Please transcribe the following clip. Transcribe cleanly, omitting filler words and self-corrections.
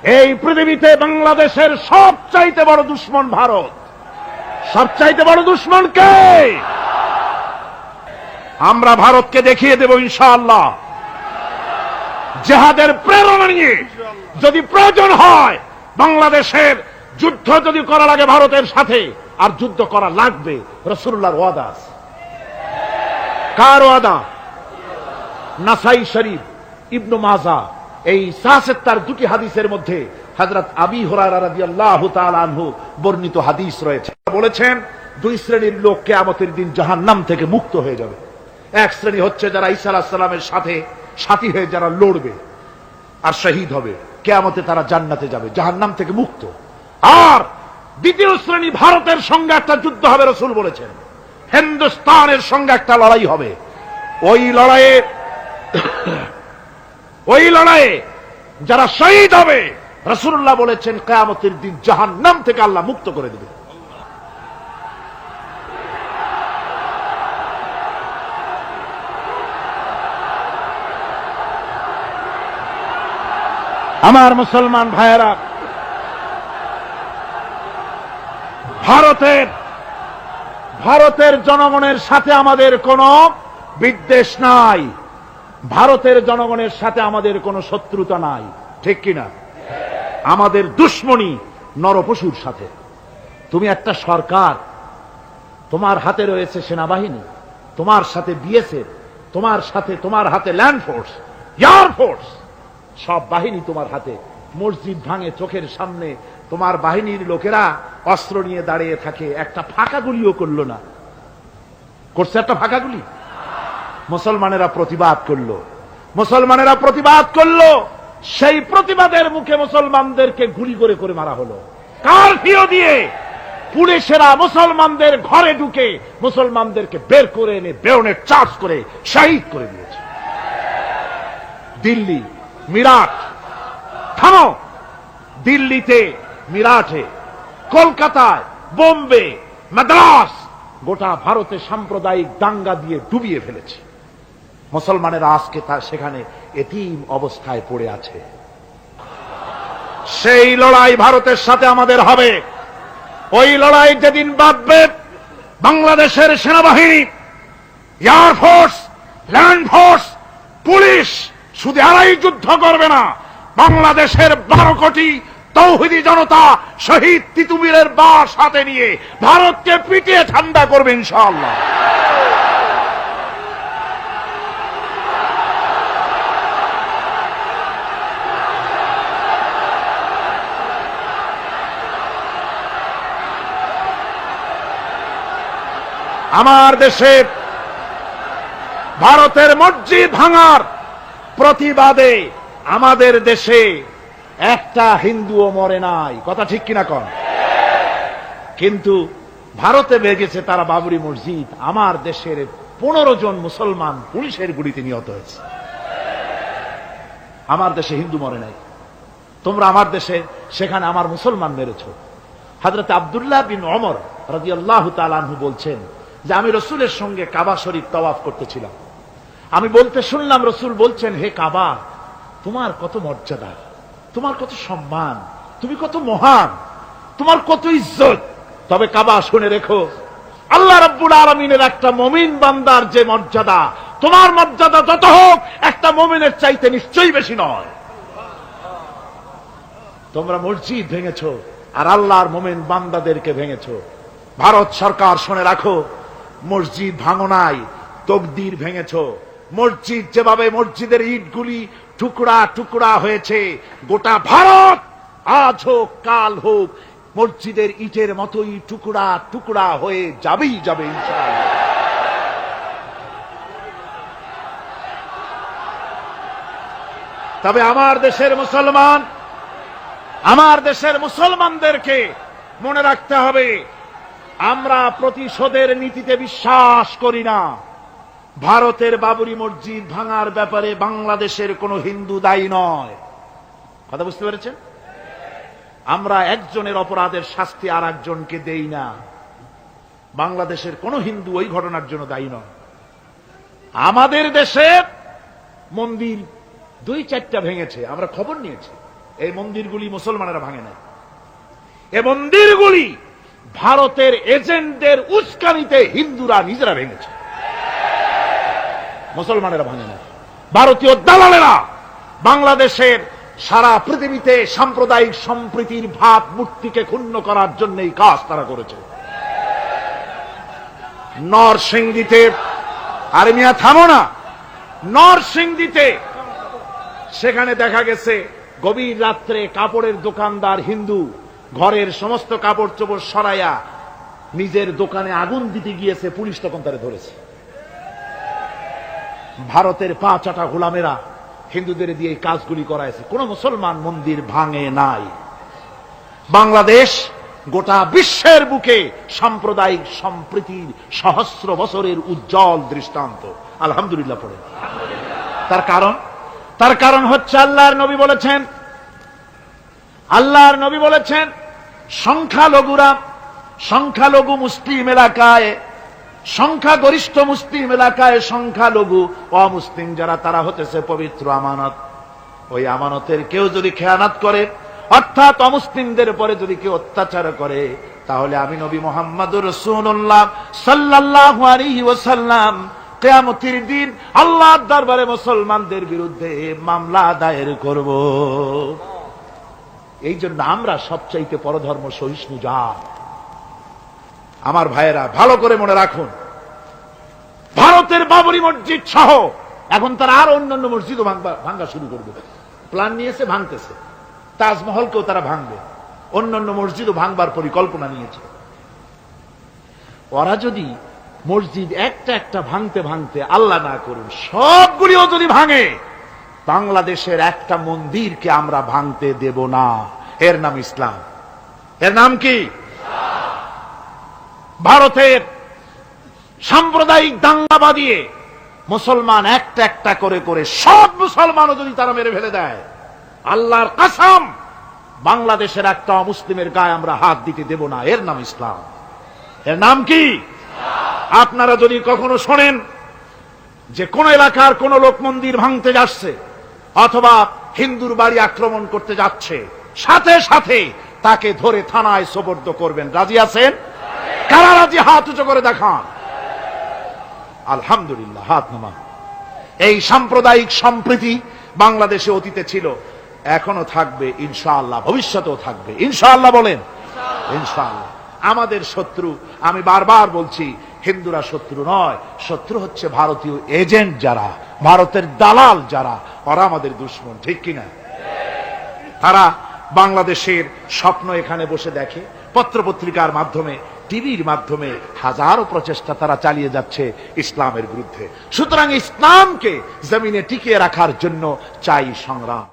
এই পৃথিবীতে বাংলাদেশের সবচাইতে বড় দুশ্মন ভারত। সবচাইতে বড় দুশ্মন কে? আমরা ভারতকে দেখিয়ে দেব ইনশাআল্লাহ। জিহাদের প্রেরণা নিয়ে যদি প্রয়োজন হয় বাংলাদেশের যুদ্ধ যদি করা লাগে ভারতের সাথে, আর যুদ্ধ করা লাগবে, রাসূলুল্লাহর ওয়াদা আছে। কার ওয়াদা? নাসাই শরীফ, ইবনে মাজাহ, এই তার দুটি হাদিসের মধ্যে হযরত আবী হুরায়রা রাদিয়াল্লাহু তাআলা আনহু বর্ণিত হাদিস রয়েছে। বলেছেন দুই শ্রেণীর লোক কিয়ামতের দিন জাহান্নাম থেকে মুক্ত হয়ে যাবে। এক শ্রেণী হচ্ছে যারা ঈসা আলাইহিস সালামের সাথে সাথী হয়ে যারা লড়বে আর শহীদ হবে, কিয়ামতে তারা জান্নাতে যাবে, জাহান্নাম থেকে মুক্ত। আর দ্বিতীয় শ্রেণী ভারতের সঙ্গে একটা যুদ্ধ হবে, রাসূল বলেছেন হিন্দুস্তানের সঙ্গে একটা লড়াই হবে। ওই লড়াইয়ে যারা শহীদ হবে, রাসূলুল্লাহ বলেছেন কিয়ামতের দিন জাহান্নাম থেকে আল্লাহ মুক্ত করে দেবে। আমার মুসলমান ভাইয়েরা, ভারতের জনগণের সাথে আমাদের কোনো বিদ্বেষ নাই, ভারতের জনগণের সাথে আমাদের কোনো শত্রুতা নাই, ঠিক কিনা? আমাদের দুশ্মনী নরপশুর সাথে। তুমি একটা সরকার, তোমার হাতে রয়েছে সেনাবাহিনী, তোমার সাথে বিএসএফ, তোমার হাতে ল্যান্ড ফোর্স, এয়ার ফোর্স, সব বাহিনী তোমার হাতে। মসজিদ ভাঙে চোখের সামনে, তোমার বাহিনীর লোকেরা অস্ত্র নিয়ে দাঁড়িয়ে থাকে, একটা ফাঁকা গুলিও করলো না। করছে একটা ফাঁকা গুলি? মুসলমানেরা প্রতিবাদ করলো, সেই প্রতিবাদের মুখে মুসলমানদেরকে গুলি করে করে মারা হলো। কারফিউ দিয়ে পুলিশেরা মুসলমানদের ঘরে ঢুকে মুসলমানদেরকে বের করে এনে বেয়নেট চার্জ করে শহীদ করে দিয়েছে। দিল্লি, মিরাট, থামো, দিল্লিতে, মিরাটে, কলকাতায়, বোম্বে, মাদ্রাস, গোটা ভারতে সাম্প্রদায়িক দাঙ্গা দিয়ে ডুবিয়ে ফেলেছে। মুসলমানেরা আজকে সেখানে এতিম অবস্থায় পড়ে আছে। সেই লড়াই ভারতের সাথে আমাদের হবে। ওই লড়াই যেদিন বাঁধবে, বাংলাদেশের সেনাবাহিনী, air force, land force, police শুধু এরাই যুদ্ধ করবে না, বাংলাদেশের 12 কোটি তৌহিদি জনতা শহীদ তিতুমীরের বাস সাথে নিয়ে ভারতকে পিটিয়ে ঠান্ডা করবে ইনশাআল্লাহ। আমার দেশে ভারতের মসজিদ ভাঙার প্রতিবাদে আমাদের দেশে একটা হিন্দুও মরে নাই, কথা ঠিক কিনা কন? কিন্তু ভারতে ভেঙেছে তারা বাবরি মসজিদ, আমার দেশের 15 জন মুসলমান পুলিশের গুলিতে নিহত হয়েছে। আমার দেশে হিন্দু মরে নাই, তোমরা আমার দেশে সেখানে আমার মুসলমান মেরেছ। হযরত আব্দুল্লাহ বিন ওমর রাদিয়াল্লাহু তাআলা আনহু বলছেন যে আমি রাসূলের সঙ্গে কাবা শরীফ তাওয়াফ করতেছিলাম, আমি বলতে শুনলাম রাসূল বলছেন, হে কাবা, তোমার কত মর্যাদা, তোমার কত সম্মান, তুমি কত মহান, তোমার কত ইজ্জত। তবে কাবা শুনে রেখো, আল্লাহ রাব্বুল আলামিনের একটা মুমিন বান্দার যে মর্যাদা, তোমার মর্যাদা যত হোক একটা মুমিনের চাইতে নিশ্চয়ই বেশি নয়। তোমরা মসজিদ ভেঙেছো আর আল্লাহর মুমিন বান্দাদেরকে ভেঙেছো। ভারত সরকার শুনে রাখো, মসজিদ ভাঙো নাই, তকদির ভেঙেছো। মসজিদ যেভাবে মসজিদের ইটগুলি টুকরা টুকরা হয়েছে, গোটা ভারত আজ হোক কাল হোক মসজিদের ইটের মতোই টুকরা টুকরা হয়ে যাবেই যাবে ইনশাআল্লাহ। তবে আমার দেশের মুসলমানদেরকে মনে রাখতে হবে, আমরা প্রতিশোধের নীতিতে বিশ্বাস করি না। ভারতের বাবরি মসজিদ ভাঙার ব্যাপারে বাংলাদেশের কোন হিন্দু দায়ী নয়, কথা বুঝতে পেরেছেন? আমরা একজনের অপরাধের শাস্তি আর একজনকে দেই না। বাংলাদেশের কোন হিন্দু ওই ঘটনার জন্য দায়ী নয়। আমাদের দেশে মন্দির 2-4টা ভেঙেছে, আমরা খবর নিয়েছি, এই মন্দিরগুলি মুসলমানেরা ভাঙে নাই। এই মন্দিরগুলি ভারতের এজেন্টদের উস্কানিতে হিন্দুরা নিজেরা ভেঙেছে, মুসলমানেরা ভাঙে নাই। ভারতীয় দালালেরা বাংলাদেশের সারা পৃথিবীতে সাম্প্রদায়িক সম্প্রীতির ভাব মূর্তিকে ক্ষুণ্ণ করার জন্য এই কাজ তারা করেছে। নরসিংদীতে, আরে মিয়া থামো না, নরসিংদীতে সেখানে দেখা গেছে গভীর রাত্রে কাপড়ের দোকানদার হিন্দু ঘরের সমস্ত কাপড় চোপড় সরাইয়া নিজের দোকানে আগুন দিতে গিয়েছে, পুলিশ তখন তারে ধরেছে। ভারতের পা চাটা গোলামেরা হিন্দুদের দিয়ে এই কাজগুলি করাইছে, কোন মুসলমান মন্দির ভাঙে নাই। বাংলাদেশ গোটা বিশ্বের বুকে সাম্প্রদায়িক সম্প্রীতির সহস্র বছরের উজ্জ্বল দৃষ্টান্ত। আলহামদুলিল্লাহ পড়ে। তার কারণ হচ্ছে আল্লাহর নবী বলেছেন সংখ্যালঘু মুসলিম এলাকায়, সংখ্যাগরিষ্ঠ মুসলিম এলাকায় সংখ্যালঘু অমুসলিম যারা, তারা হতেছে পবিত্র আমানত। ওই আমানতের কেউ যদি খেয়ানত করে, অর্থাৎ অমুসলিমদের উপরে যদি কেউ অত্যাচার করে, তাহলে আমি নবী মুহাম্মদুর রাসূলুল্লাহ সাল্লাল্লাহু আলাইহি ওয়াসাল্লাম কিয়ামতের দিন আল্লাহর দরবারে মুসলমানদের বিরুদ্ধে মামলা দায়ের করব। এই জন্য আমরা সবচাইতে পরধর্ম সহিষ্ণু জাত। আমার ভাইয়েরা ভালো করে মনে রাখুন, ভারতের বাবরি মসজিদ সহ এখন তারা আরো অন্যান্য মসজিদও ভাঙ্গা শুরু করবে, প্ল্যান নিয়েছে, ভাঙতেছে। তাজমহলকেও তারা ভাঙবে, অন্যান্য মসজিদও ভাঙবার পরিকল্পনা নিয়েছে। ওরা যদি মসজিদ একটা একটা ভাঙতে ভাঙতে, আল্লাহ না করুন, সবগুলিও যদি ভাঙে, বাংলাদেশের একটা মন্দিরকে আমরা ভাঙতে দেব না। এর নাম ইসলাম। এর নাম কি? ভারতের সাম্প্রদায়িক দাঙ্গা বাঁধিয়ে মুসলমান একটা একটা করে করে সব মুসলমানও যদি তারা মেরে ফেলে দেয়, আল্লাহর কসম, বাংলাদেশের একটা অমুসলিমের গায়ে আমরা হাত দিতে দেব না। এর নাম ইসলাম। এর নাম কি? আপনারা যদি কখনো শোনেন যে কোন এলাকার কোন লোক মন্দির ভাঙতে যাচ্ছে অথবা হিন্দুর বাড়ি আক্রমণ করতে যাচ্ছে, সাথে সাথে তাকে ধরে থানায় সোপর্দ করবেন। রাজি আছেন? কারা রাজি? হাত উঁচু করে দেখান। আলহামদুলিল্লাহ, হাত নামান। এই সাম্প্রদায়িক সম্প্রীতি বাংলাদেশে অতীতে ছিল, এখনো থাকবে ইনশাআল্লাহ, ভবিষ্যতেও থাকবে ইনশাআল্লাহ। বলেন ইনশাআল্লাহ। আমাদের শত্রু, আমি বারবার বলছি, হিন্দুরা শত্রু নয়, শত্রু হচ্ছে ভারতীয় এজেন্ট যারা, ভারতের দালাল যারা, ওরা আমাদের দুশমন। ঠিক কিনা? তারা বাংলাদেশের স্বপ্ন এখানে বসে দেখে, পত্রপত্রিকার মাধ্যমে, টিভির মাধ্যমে হাজারো প্রচেষ্টা তারা চালিয়ে যাচ্ছে ইসলামের বিরুদ্ধে। সুতরাং ইসলামকে জমিনে টিকিয়ে রাখার জন্য চাই সংগ্রাম।